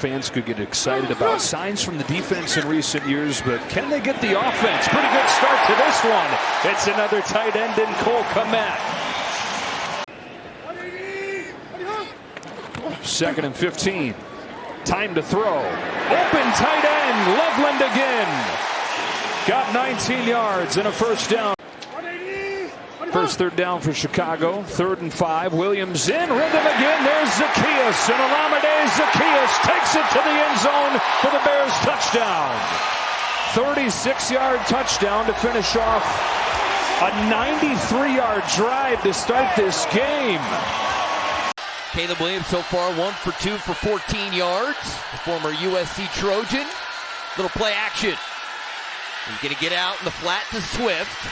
fans could get excited about. Signs from the defense in recent years, but can they get the offense? Pretty good start to this one. It's another tight end in Cole Kmet. 2nd and 15. Time to throw. Open tight end. Loveland again. Got 19 yards and a first down. First third down for Chicago. 3rd and 5. Williams in. Rhythm again. There's Zacchaeus. And Olamide Zacchaeus takes it to the end zone for the Bears touchdown. 36-yard touchdown to finish off a 93-yard drive to start this game. Caleb Williams so far 1 for 2 for 14 yards. The former USC Trojan. Little play action. He's going to get out in the flat to Swift.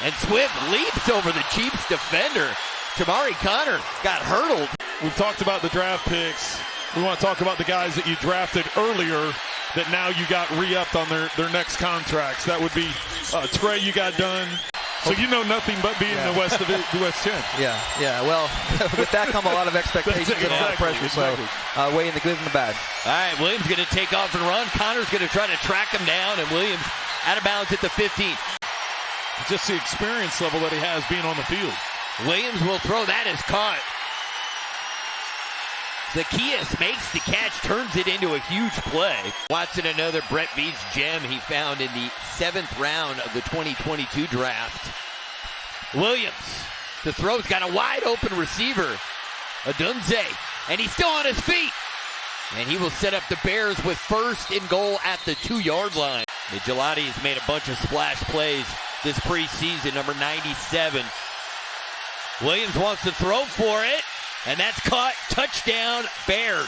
And Swift leaps over the Chiefs defender. Jamari Connor got hurdled. We've talked about the draft picks. We want to talk about the guys that you drafted earlier that now you got re-upped on their next contracts. That would be Trey, you got done. So you know nothing but being the West 10. Yeah. Well, with that come a lot of expectations and a lot of pressure. Exactly. So weighing the good and the bad. All right, Williams going to take off and run. Connor's going to try to track him down, and Williams out of bounds at the 15. Just the experience level that he has being on the field. Williams will throw. That is caught. Zacchaeus makes the catch, turns it into a huge play. Watson, another Brett Veach gem he found in the 7th round of the 2022 draft. Williams, the throw's got a wide open receiver, Odunze, and he's still on his feet. And he will set up the Bears with 1st and goal at the 2-yard line. Gelati has made a bunch of splash plays this preseason, number 97. Williams wants to throw for it, and that's caught. Touchdown, Bears.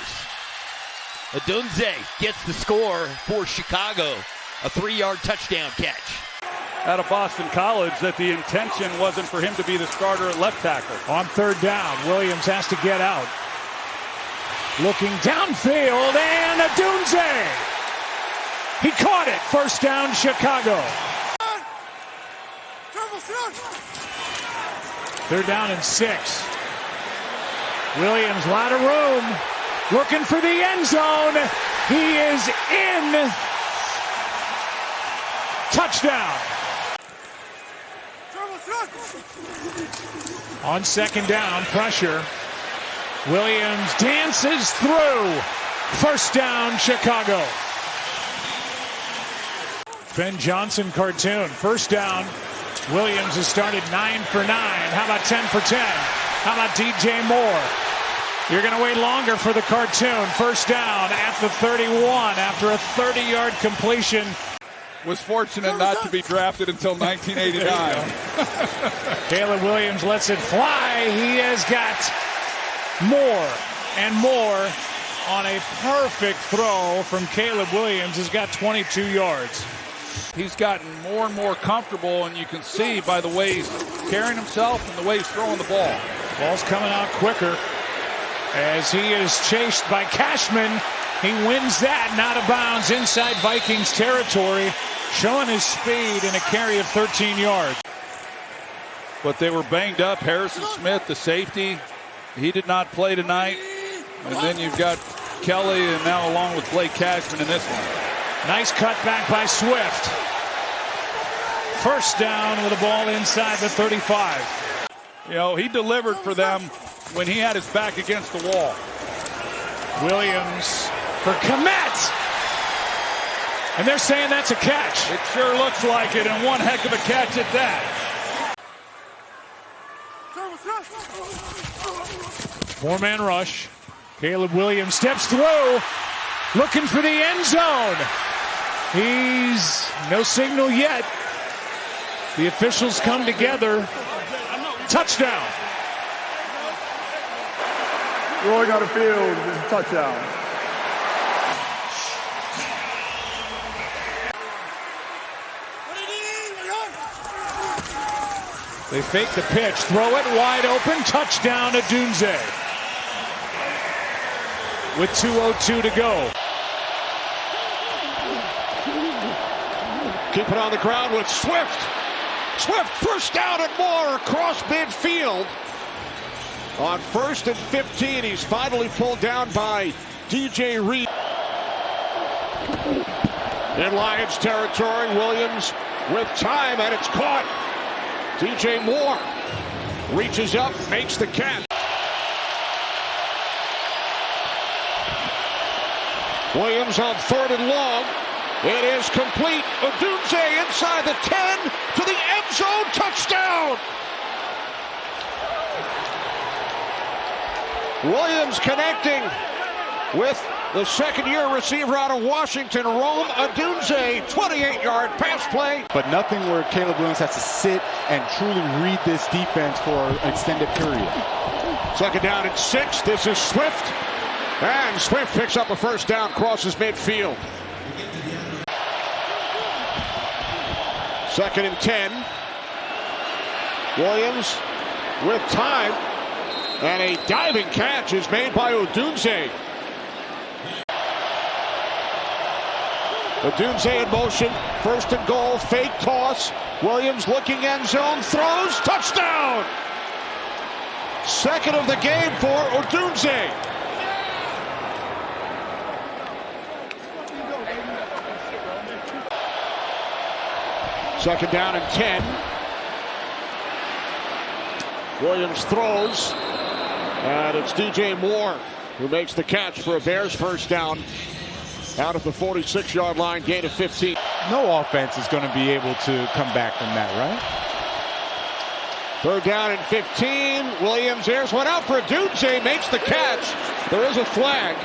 Odunze gets the score for Chicago. A 3-yard touchdown catch. Out of Boston College, that the intention wasn't for him to be the starter at left tackle. On 3rd down, Williams has to get out. Looking downfield, and Odunze. He caught it. 1st down, Chicago. 3rd down and 6. Williams, a lot of room. Looking for the end zone. He is in. Touchdown. On 2nd down, pressure. Williams dances through. 1st down, Chicago. Ben Johnson cartoon. 1st down. Williams has started 9 for 9. How about 10 for 10? How about DJ Moore? You're going to wait longer for the cartoon. 1st down at the 31 after a 30-yard completion. Was fortunate not to be drafted until 1989. Caleb Williams lets it fly. He has got more and more on a perfect throw from Caleb Williams. He's got 22 yards. He's gotten more and more comfortable, and you can see by the way he's carrying himself and the way he's throwing the ball. Ball's coming out quicker as he is chased by Cashman. He wins that, and out of bounds inside Vikings territory, showing his speed in a carry of 13 yards. But they were banged up. Harrison Smith, the safety, he did not play tonight. And then you've got Kelly, and now along with Blake Cashman in this one. Nice cut back by Swift. 1st down with the ball inside the 35. You know, he delivered for them when he had his back against the wall. Williams for Kmet. And they're saying that's a catch. It sure looks like it, and one heck of a catch at that. 4-man rush. Caleb Williams steps through, looking for the end zone. He's no signal yet. The officials come together. Touchdown. Rolling on the field, it's a touchdown. They fake the pitch, throw it wide open, touchdown to Odunze. With 2:02 to go. Keep it on the ground with Swift. Swift, 1st down and more across midfield. On 1st and 15, he's finally pulled down by DJ Reed. In Lions territory, Williams with time, and it's caught. DJ Moore reaches up, makes the catch. Williams on 3rd and long. It is complete. Odunze inside the 10 to the end zone. Touchdown! Williams connecting with the second-year receiver out of Washington, Rome Odunze, 28-yard pass play. But nothing where Caleb Williams has to sit and truly read this defense for an extended period. 2nd down and 6. This is Swift. And Swift picks up a first down, crosses midfield. 2nd and 10. Williams with time. And a diving catch is made by Odunze. Odunze in motion. 1st and goal. Fake toss. Williams looking end zone. Throws. Touchdown! 2nd of the game for Odunze. Second down and 10. Williams throws. And it's DJ Moore who makes the catch for a Bears first down. Out of the 46-yard line, gain of 15. No offense is going to be able to come back from that, right? 3rd down and 15. Williams airs one out for Odunze, makes the catch. There is a flag.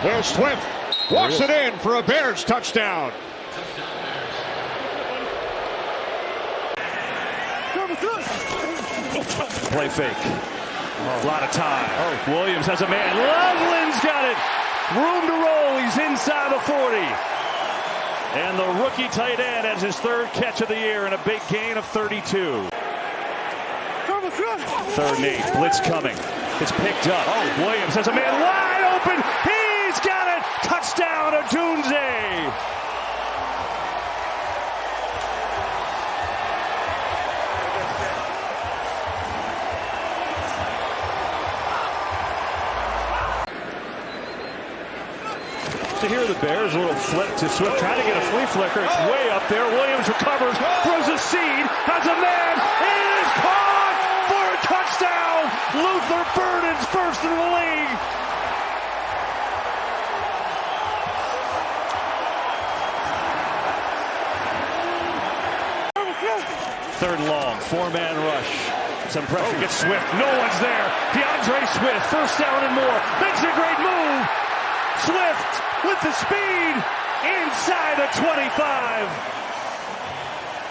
There's Swift. Walks it in for a Bears touchdown. Play fake. A lot of time. Williams has a man. Loveland's got it. Room to roll. He's inside the 40. And the rookie tight end has his 3rd catch of the year and a big gain of 32. 3rd and 8. Blitz coming. It's picked up. Williams has a man wide open. He's got it. Touchdown, Odunze. To hear the Bears, a little flip to Swift, trying to get a flea flicker. It's way up there. Williams recovers, throws a seed, has a man. It is caught for a touchdown. Luther Burden's first in the league. Third and long, 4-man rush. Some pressure gets Swift. No one's there. DeAndre Swift, first down and more. Makes a great move. Swift with the speed inside the 25.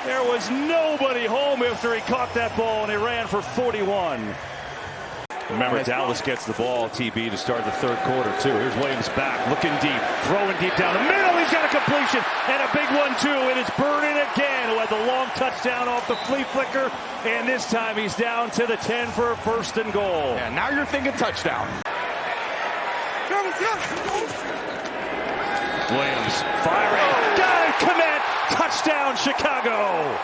There was nobody home after he caught that ball, and he ran for 41. Remember, Dallas gets the ball, TB, to start the 3rd quarter, too. Here's Williams back, looking deep, throwing deep down the middle. He's got a completion, and a big one, too. It is Burden again, who had the long touchdown off the flea flicker, and this time he's down to the 10 for a 1st and goal. Yeah, now you're thinking touchdown. Williams firing. Got it, commit. Touchdown, Chicago.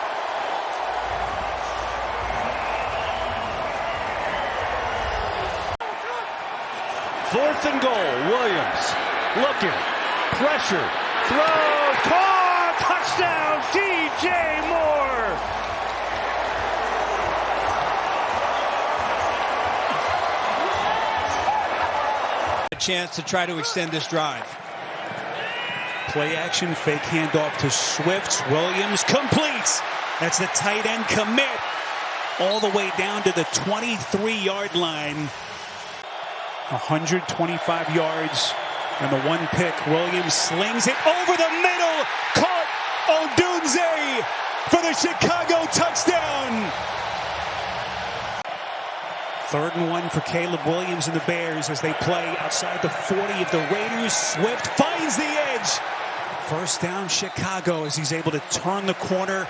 Fourth and goal. Williams looking. Pressure. Throws. Caught. Touchdown, DJ Moore. A chance to try to extend this drive. Play action, fake handoff to Swift. Williams completes. That's the tight end commit. All the way down to the 23-yard line. 125 yards and the 1 pick. Williams slings it over the middle. Caught Odunze for the Chicago touchdown. 3rd and 1 for Caleb Williams and the Bears as they play outside the 40 of the Raiders. Swift finds the edge. First down, Chicago, as he's able to turn the corner.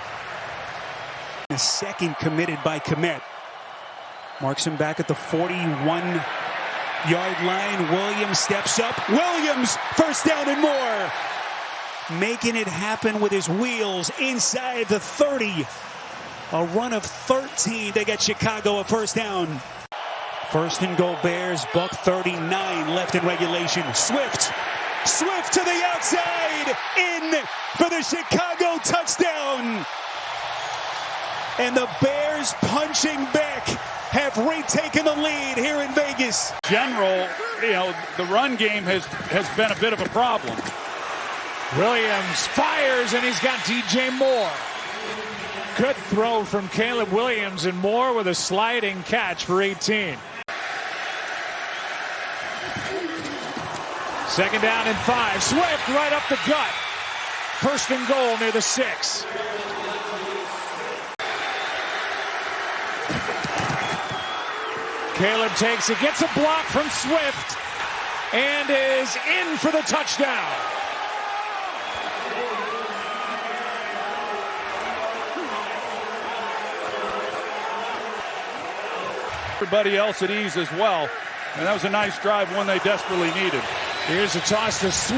The 2nd committed by Kmet. Marks him back at the 41-yard line. Williams steps up. Williams, first down and more. Making it happen with his wheels inside the 30. A run of 13 to get Chicago a first down. First and goal Bears, buck 39 left in regulation. Swift to the outside, in for the Chicago touchdown. And the Bears punching back have retaken the lead here in Vegas. General, the run game has been a bit of a problem. Williams fires, and he's got DJ Moore. Good throw from Caleb Williams, and Moore with a sliding catch for 18. Second down and 5. Swift right up the gut. First and goal near the 6. Caleb takes it, gets a block from Swift, and is in for the touchdown. Everybody else at ease as well. And that was a nice drive, one they desperately needed. Here's a toss to Swift.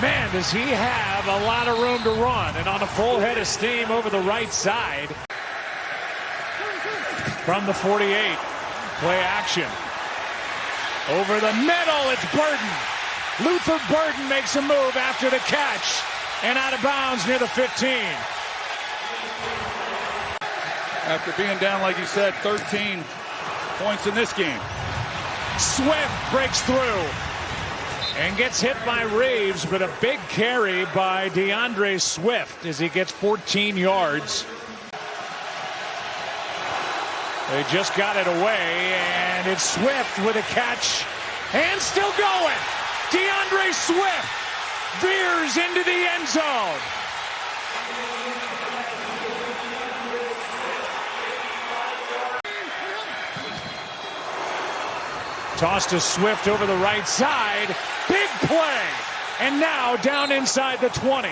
Man, does he have a lot of room to run. And on a full head of steam over the right side. From the 48. Play action. Over the middle, it's Burton. Luther Burton makes a move after the catch. And out of bounds near the 15. After being down, like you said, 13 points in this game. Swift breaks through and gets hit by Reeves, but a big carry by DeAndre Swift as he gets 14 yards. They just got it away, and it's Swift with a catch, and still going. DeAndre Swift veers into the end zone. Toss to Swift over the right side. Big play. And now down inside the 20.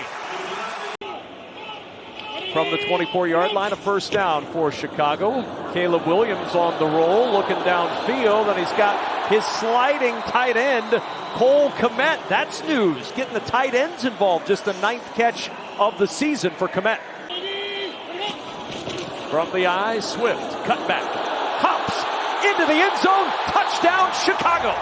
From the 24-yard line, a first down for Chicago. Caleb Williams on the roll, looking downfield, and he's got his sliding tight end, Cole Kmet. That's news. Getting the tight ends involved. Just the 9th catch of the season for Kmet. From the eye, Swift, cut back, hops into the end zone, touchdown Chicago.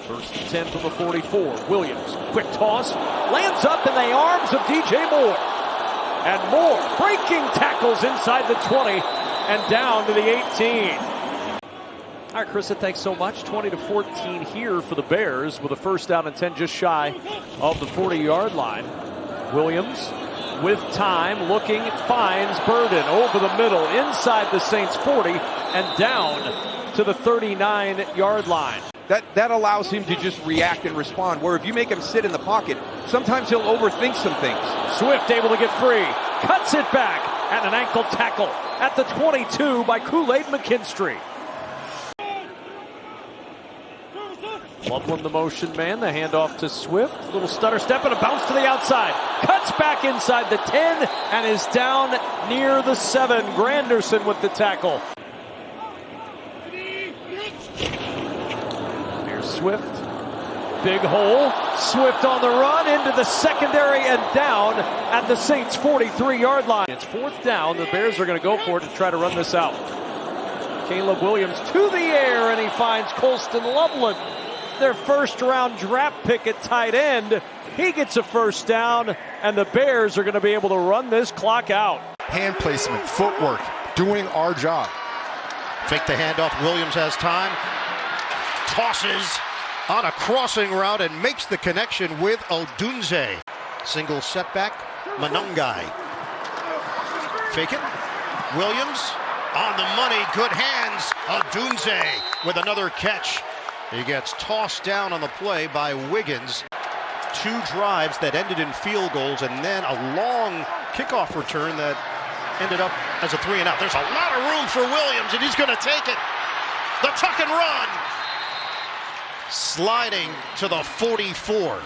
First and 10 from the 44. Williams, quick toss, lands up in the arms of DJ Moore. And Moore breaking tackles inside the 20 and down to the 18. All right, Chris, thanks so much. 20-14 here for the Bears with a first down and 10 just shy of the 40-yard line. Williams with time, looking, finds Burden over the middle, inside the Saints 40, and down to the 39-yard line. That allows him to just react and respond, where if you make him sit in the pocket, sometimes he'll overthink some things. Swift able to get free, cuts it back, and an ankle tackle at the 22 by Kool-Aid McKinstry. Loveland the motion man, the handoff to Swift. Little stutter step and a bounce to the outside. Cuts back inside the 10 and is down near the 7. Granderson with the tackle. Here's Swift. Big hole. Swift on the run into the secondary and down at the Saints 43-yard line. It's 4th down. The Bears are going to go for it to try to run this out. Caleb Williams to the air, and he finds Colston Loveland, their first-round draft pick at tight end. He gets a first down, and the Bears are going to be able to run this clock out. Hand placement, footwork, doing our job. Fake the handoff. Williams has time. Tosses on a crossing route and makes the connection with Odunze. Single setback. Manungai. Fake it. Williams on the money. Good hands. Odunze with another catch. He gets tossed down on the play by Wiggins. 2 drives that ended in field goals, and then a long kickoff return that ended up as a 3-and-out. There's a lot of room for Williams, and he's going to take it. The tuck and run. Sliding to the 44.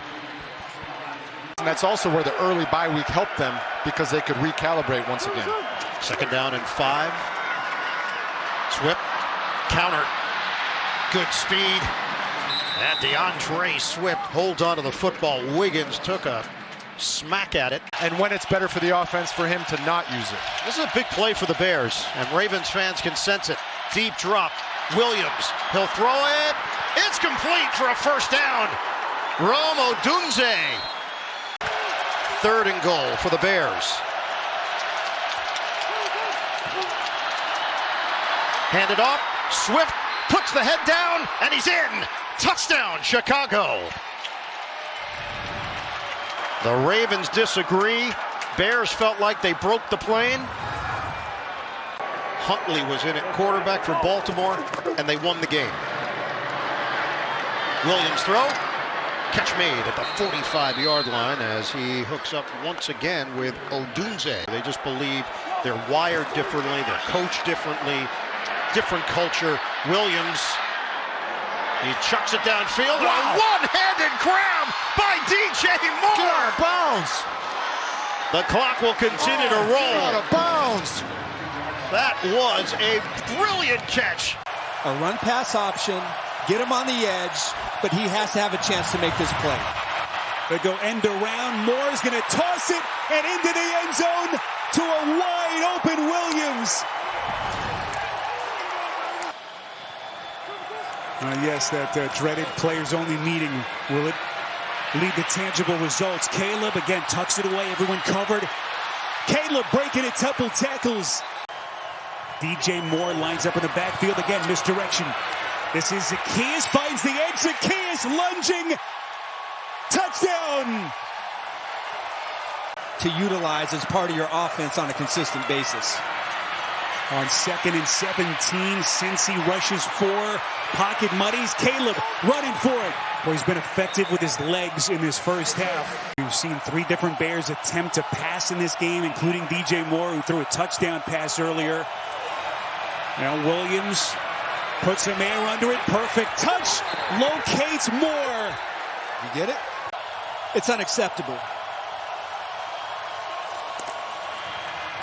And that's also where the early bye week helped them, because they could recalibrate once again. Second down and 5. Swift, counter. Good speed. And DeAndre Swift holds on to the football. Wiggins took a smack at it. And when it's better for the offense for him to not use it. This is a big play for the Bears, and Ravens fans can sense it. Deep drop. Williams, he'll throw it. It's complete for a first down. Odunze. 3rd and goal for the Bears. Handed off. Swift puts the head down, and he's in. Touchdown, Chicago. The Ravens disagree. Bears felt like they broke the plane. Huntley was in at quarterback for Baltimore, and they won the game. Williams throw. Catch made at the 45-yard line as he hooks up once again with Odunze. They just believe they're wired differently, they're coached differently, different culture. Williams, he chucks it downfield. Wow. A one-handed grab by DJ Moore. Out of bounds. The clock will continue to roll. Out of bounds. That was a brilliant catch. A run-pass option, get him on the edge, but he has to have a chance to make this play. They go end around. Moore's going to toss it and into the end zone to a wide-open Williams. Yes, that dreaded players-only meeting. Will it lead to tangible results? Caleb again tucks it away. Everyone covered. Caleb breaking a couple tackles. DJ Moore lines up in the backfield again. Misdirection. This is Zacchaeus, finds the edge. Zacchaeus lunging. Touchdown! To utilize as part of your offense on a consistent basis. On 2nd and 17, Cincy rushes 4. Pocket muddies. Caleb running for it. Well, he's been effective with his legs in this first half. We've seen 3 different Bears attempt to pass in this game, including DJ Moore, who threw a touchdown pass earlier. Now Williams puts a man under it. Perfect touch. Locates Moore. You get it? It's unacceptable.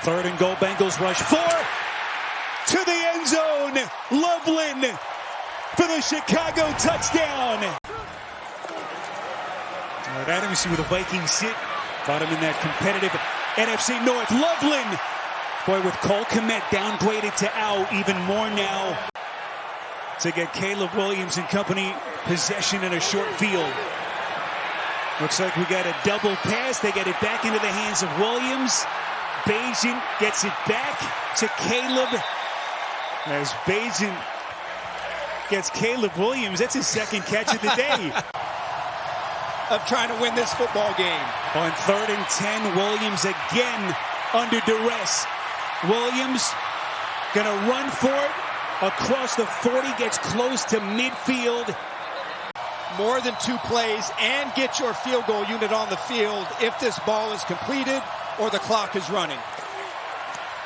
3rd and goal. Bengals rush 4 to the end zone. Loveland for the Chicago touchdown. Adams with a Viking sit. Got him in that competitive NFC North. Loveland. Boy, with Cole Kmet downgraded to out, even more now to get Caleb Williams and company possession in a short field. Looks like we got a double pass. They get it back into the hands of Williams. Bajan gets it back to Caleb. As Bajan gets Caleb Williams, that's his 2nd catch of the day. Of trying to win this football game. On 3rd and 10, Williams again under duress. Williams gonna run for it across the 40, gets close to midfield. More than 2 plays and get your field goal unit on the field if this ball is completed or the clock is running.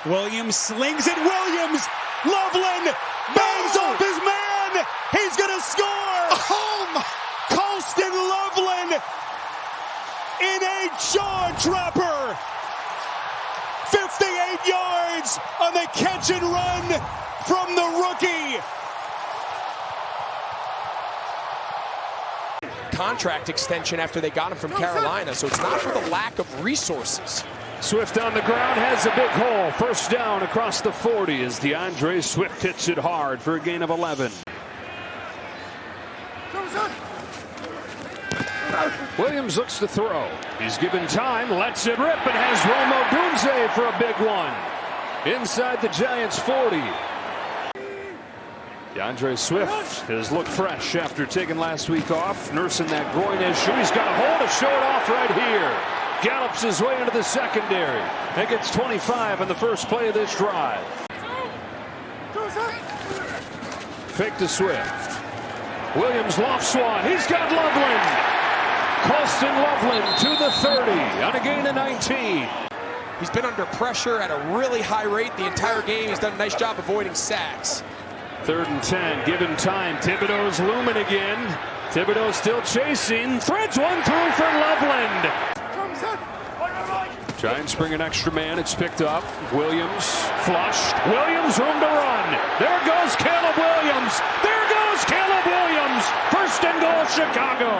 Williams slings it. Williams, Loveland bangs off his man. He's gonna score. Home, Colston Loveland in a jaw dropper. 58 yards on the catch and run from the rookie. Contract extension after they got him from Carolina, so it's not for the lack of resources. Swift on the ground has a big hole. First down across the 40 as DeAndre Swift hits it hard for a gain of 11. Williams looks to throw. He's given time, lets it rip, and has Odunze for a big one. Inside the Giants 40. DeAndre Swift has looked fresh after taking last week off, nursing that groin issue. He's got a hole to show it off right here. Gallops his way into the secondary. That gets 25 on the first play of this drive. Fake to Swift. Williams lofts one. He's got Loveland. Colston Loveland to the 30 on a gain of 19. He's been under pressure at a really high rate the entire game. He's done a nice job avoiding sacks. 3rd and 10, given time. Thibodeau's looming again. Thibodeau still chasing. Threads one through for Loveland. Giants bring an extra man. It's picked up. Williams flushed. Williams room to run. There goes Caleb Williams. There goes Caleb Williams. 1st and goal, Chicago.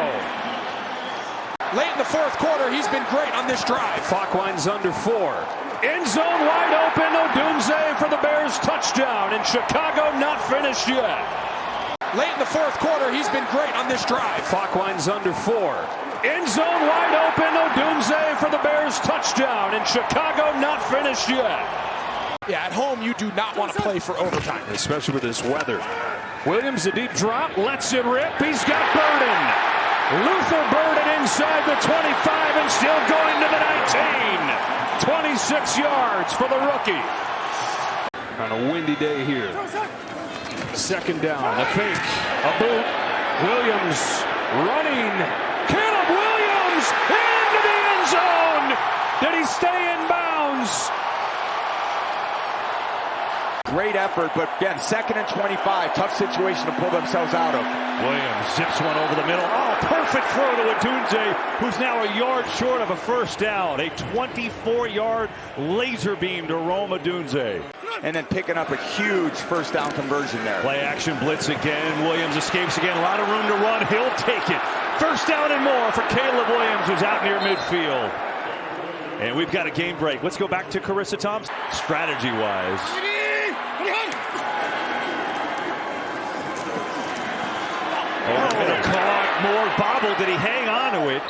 Late in the fourth quarter, he's been great on this drive. Clock winds under 4. End zone wide open. Odunze for the Bears touchdown. And Chicago not finished yet. Late in the fourth quarter, he's been great on this drive. Clock winds under 4. End zone wide open. Odunze for the Bears touchdown. And Chicago not finished yet. Yeah, at home, you do not want to play for overtime. Especially with this weather. Williams, a deep drop, lets it rip. He's got Burden. Luther Burden inside the 25 and still going to the 19. 26 yards for the rookie. On a windy day here. Second down, a fake, a boot. Williams running. Caleb Williams into the end zone. Did he stay in bounds? Great effort, but again, 2nd and 25. Tough situation to pull themselves out of. Williams zips one over the middle. Oh, perfect throw to Odunze, who's now a yard short of a first down. A 24-yard laser beam to Rome Odunze. And then picking up a huge first down conversion there. Play action blitz again. Williams escapes again. A lot of room to run. He'll take it. First down and more for Caleb Williams, who's out near midfield. And we've got a game break. Let's go back to Carissa Thompson. Strategy-wise. Caught, more bobble. Did he hang on to it?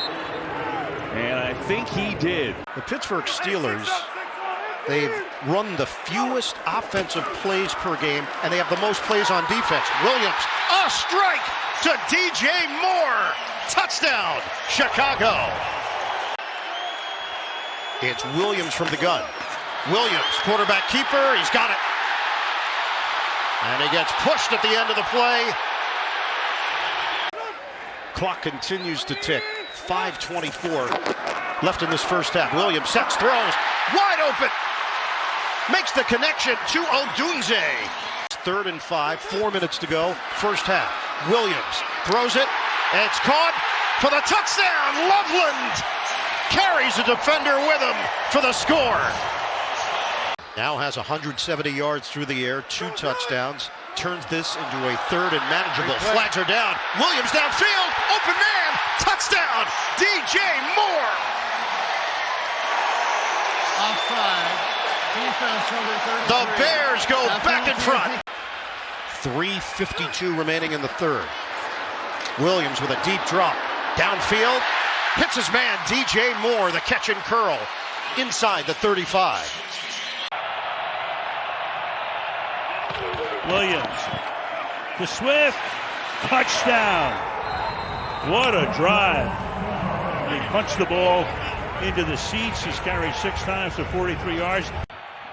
And I think he did. The Pittsburgh Steelers, they've run the fewest offensive plays per game, and they have the most plays on defense. Williams, a strike to DJ Moore. Touchdown, Chicago. It's Williams from the gun. Williams, quarterback keeper, he's got it. And he gets pushed at the end of the play. Clock continues to tick. 5:24 left in this first half. Williams sets, throws, wide open. Makes the connection to Odunze. 3rd and 5, 4 minutes to go, first half. Williams throws it, and it's caught for the touchdown. Loveland carries a defender with him for the score. Now has 170 yards through the air, 2 touchdowns. Turns this into a 3rd and manageable. Flags are down. Williams downfield. Open man. Touchdown. DJ Moore. Offside. Defense number 33. The Bears go back in front. 3:52 remaining in the 3rd. Williams with a deep drop. Downfield. Hits his man, DJ Moore, the catch and curl. Inside the 35. Williams to Swift, touchdown. What a drive. He punched the ball into the seats. He's carried 6 times for 43 yards.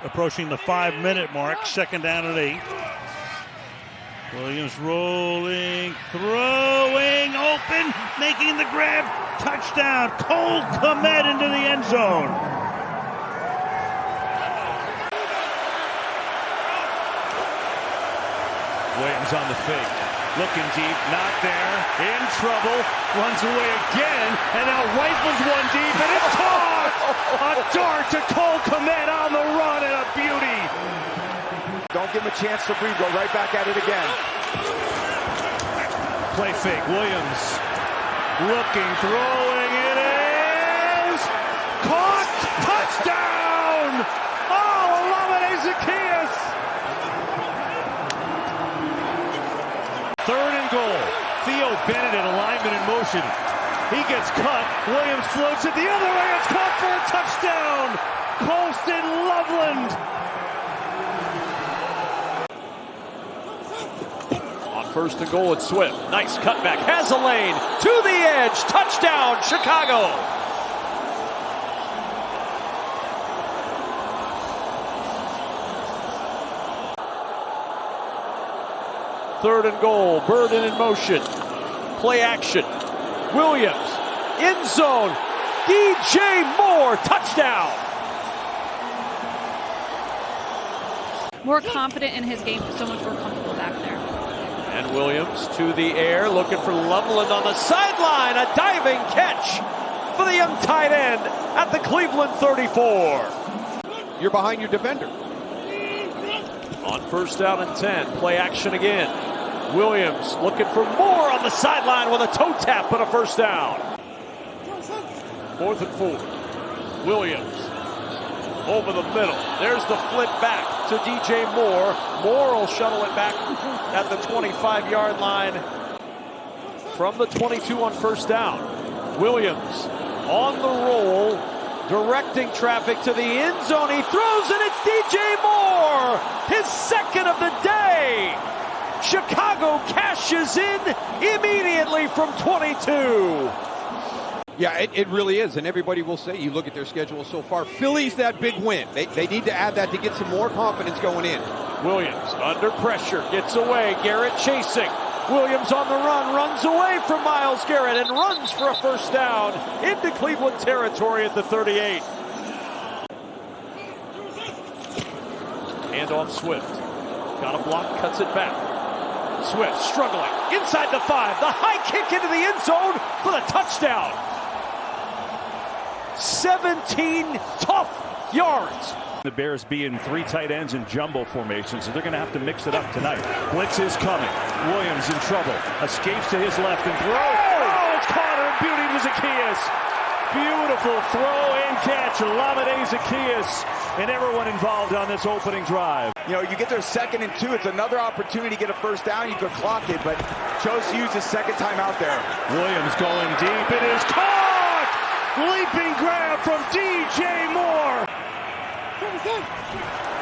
Approaching the 5-minute mark, 2nd down and 8. Williams rolling, throwing, open, making the grab, touchdown. Cole Kmet into the end zone. Williams on the fake, looking deep, not there, in trouble, runs away again, and now rifles one deep, and it's caught! A dart to Cole Kmet on the run, and a beauty! Don't give him a chance to breathe, go right back at it again. Play fake, Williams, looking, throwing, it is! Caught! Touchdown! Oh, Olamide Zaccheaus! 3rd and goal. Theo Bennett in alignment in motion. He gets cut. Williams floats it the other way. It's caught for a touchdown. Colston Loveland. On 1st and goal, it's Swift. Nice cutback. Has a lane to the edge. Touchdown, Chicago. Third and goal, Burden in motion. Play action. Williams, end zone. DJ Moore, touchdown. More confident in his game, so much more comfortable back there. And Williams to the air, looking for Loveland on the sideline. A diving catch for the young tight end at the Cleveland 34. You're behind your defender. On 1st down and 10, play action again. Williams looking for more on the sideline with a toe tap and a first down. 4th and 4. Williams over the middle. There's the flip back to DJ Moore. Moore will shuttle it back at the 25-yard line from the 22 on first down. Williams on the roll, directing traffic to the end zone. He throws and it's DJ Moore, his second of the day. Chicago cashes in immediately from 22. Yeah, it really is, and everybody will say, you look at their schedule so far, Philly's that big win. They need to add that to get some more confidence going in. Williams under pressure, gets away, Garrett chasing. Williams on the run, runs away from Myles Garrett and runs for a first down into Cleveland territory at the 38. And on Swift. Got a block, cuts it back. Swift struggling inside the 5. The high kick into the end zone for the touchdown. 17 tough yards. The Bears being 3 tight ends in jumbo formation, so they're going to have to mix it up tonight. Blitz is coming. Williams in trouble. Escapes to his left and throws. Oh, it's caught on beauty to Zacchaeus. Beautiful throw and catch. Olamide Zacchaeus and everyone involved on this opening drive. You know, you get their 2nd and 2. It's another opportunity to get a first down. You could clock it, but chose to use his second time out there. Williams going deep. It is caught. Leaping grab from DJ Moore.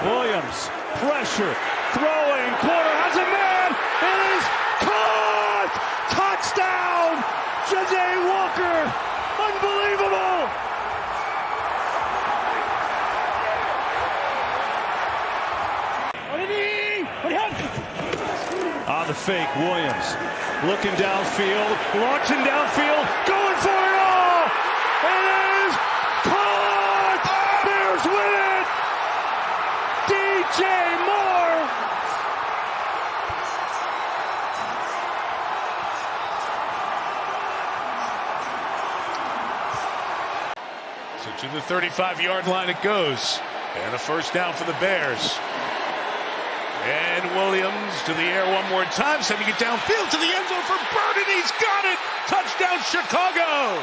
Williams, pressure, throwing, corner has a man. It is caught. Touchdown. J.J. Walker. Unbelievable. On the fake, Williams looking downfield, launching downfield, going for it all. It is caught. Bears win it. DJ Moore. So to the 35-yard line it goes. And a first down for the Bears. And Williams to the air one more time, sending it downfield to the end zone for Burden. He's got it. Touchdown, Chicago.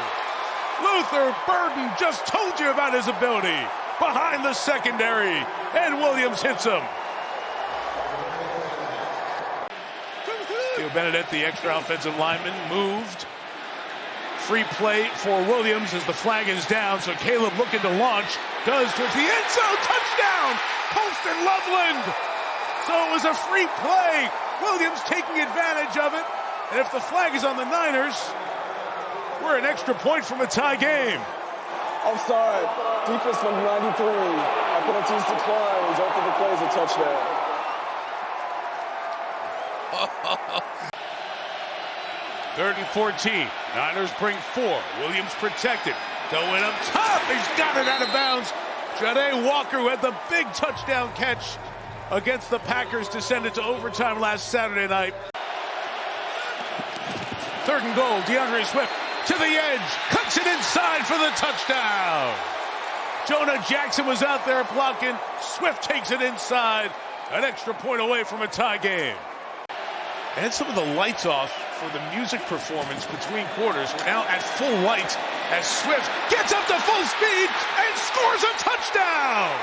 Luther Burden just told you about his ability. Behind the secondary. And Williams hits him. Theo Benedict, the extra offensive lineman, moved. Free play for Williams as the flag is down. So Caleb looking to launch. Does towards the end zone. Touchdown. Colston Loveland. So it was a free play. Williams taking advantage of it. And if the flag is on the Niners, we're an extra point from a tie game. Offside. Defense from 93. Penalties decline. Result of the play is a touchdown. Third and 14. Niners bring 4. Williams protected. Going up top. He's got it out of bounds. J.J. Walker, who had the big touchdown catch against the Packers to send it to overtime last Saturday night. 3rd and goal. DeAndre Swift to the edge. Cuts it inside for the touchdown. Jonah Jackson was out there blocking. Swift takes it inside. An extra point away from a tie game. And some of the lights off for the music performance between quarters. We're now at full light as Swift gets up to full speed and scores a touchdown.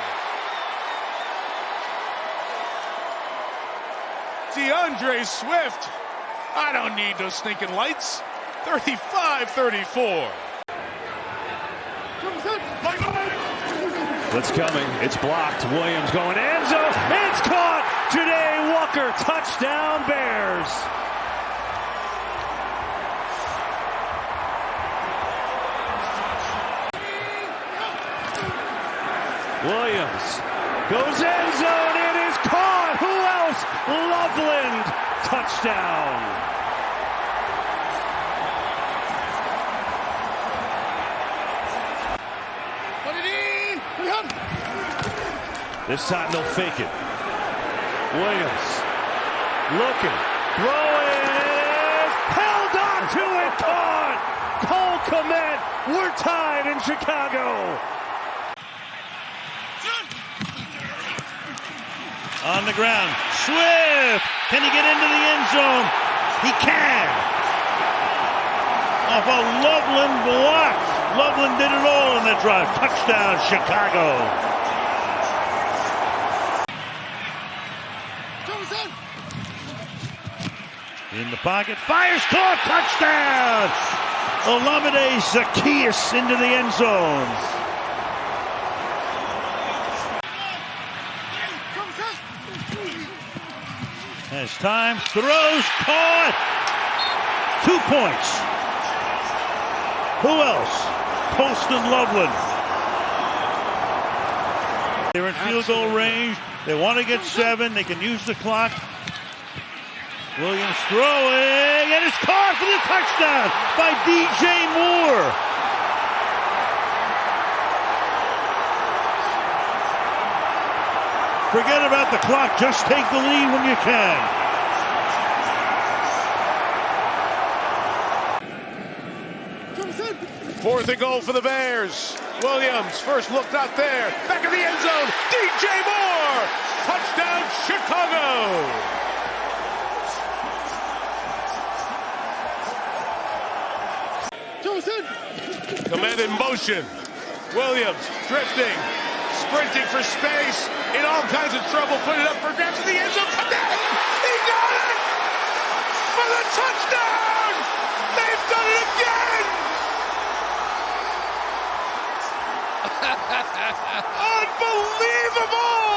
DeAndre Swift. I don't need those stinking lights. 35-34. Blitz coming. It's blocked. Williams going end zone. It's caught. J.J. Walker. Touchdown Bears. Williams goes end zone. It is caught. Who else? Loveland. Touchdown. This time they'll fake it. Williams looking, throwing, it is held on to it, caught. Cole Kmet, we're tied in Chicago. On the ground, Swift, can he get into the end zone? He can. Off a Loveland block. Loveland did it all in the drive. Touchdown, Chicago. In the pocket, fires, caught, touchdown! Olamide Zacchaeus into the end zone. Has time, throws, caught! 2 points. Who else? Colston Loveland. They're in field goal range. They want to get 7. They can use the clock. Williams throwing, and it's caught for the touchdown by DJ Moore. Forget about the clock, just take the lead when you can. Fourth and goal for the Bears. Williams, first look not there. Back in the end zone, DJ Moore. Touchdown, Chicago. Command in motion. Williams drifting, sprinting for space, in all kinds of trouble, put it up for grabs in the end zone. Come down. He got it for the touchdown. They've done it again. Unbelievable.